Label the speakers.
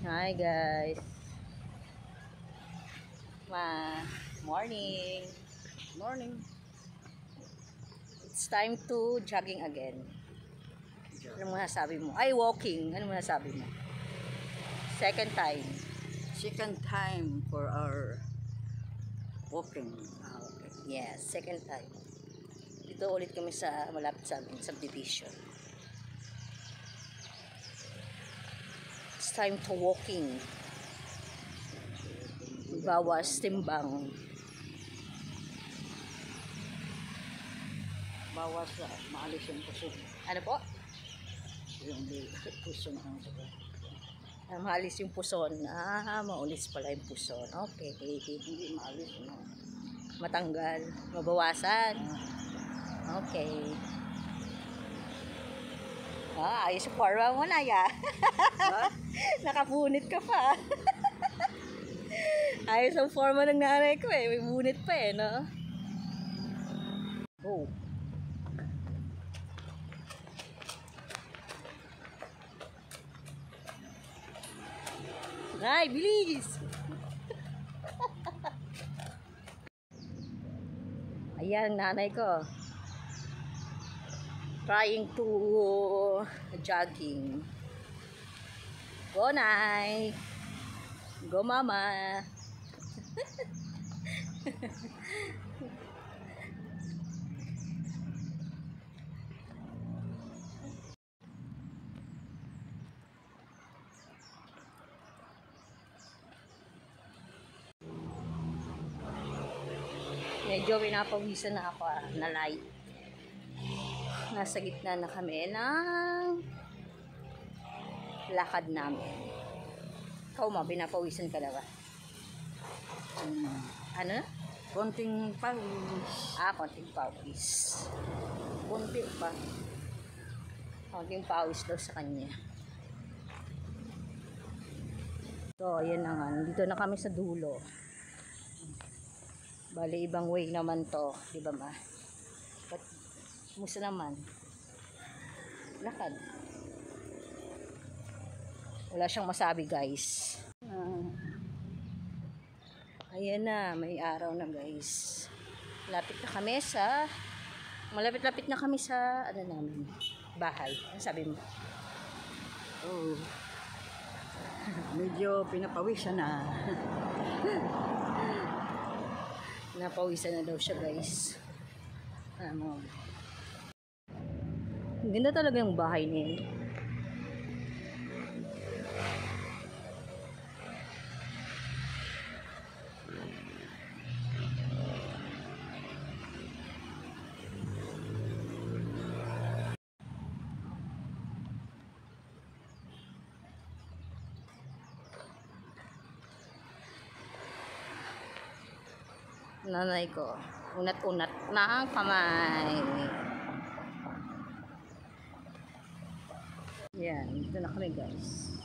Speaker 1: Hi guys. Morning.
Speaker 2: Morning.
Speaker 1: It's time to jogging again. Ano mo nasabi mo? Ay, walking. Ano mo nasabi mo? Second time.
Speaker 2: Second time for our walking.
Speaker 1: Okay. Yes, second time. Dito ulit kami sa malapit sa amin, subdivision. It's time to walking. Bawas timbang.
Speaker 2: Bawas maalis yung puso.
Speaker 1: Ano po?
Speaker 2: Yung puso ng puso.
Speaker 1: Maalis yung puson. Maulis pala yung puson. Okay.
Speaker 2: Hindi maalis, no?
Speaker 1: Matanggal. Mabawasan. Okay. Ayos yung forma mo na, ya. Nakapunit ka pa. Ayos ang forma ng nanay ko eh. May bunit pa eh, no? Oh. Ay, bilis! Ayan, nanay ko. Trying to jogging. Go, Nay! Go, Mama! Medyo pinapawisan na ako na light. Nasa gitna na kami ng lakad namin. Ikaw ma, pinapawisan ka na ba? Ano na?
Speaker 2: Konting pawis.
Speaker 1: Konting pawis.
Speaker 2: Konti pa.
Speaker 1: Konting pawis daw sa kanya. So, ayan na nga. Dito na kami sa dulo. Bali, ibang way naman to. Diba ma? But, musta naman? Lakad. Wala siyang masabi, guys. Ayan na, may araw na, guys. Malapit-lapit na kami sa, namin, bahay. Ano sabi mo?
Speaker 2: Oh. Medyo pinapawisan na.
Speaker 1: Napawisan na daw siya, guys. Ganda talaga yung bahay niya. Nanay ko, unat-unat na ang kamay. Yan, dito na kami, guys.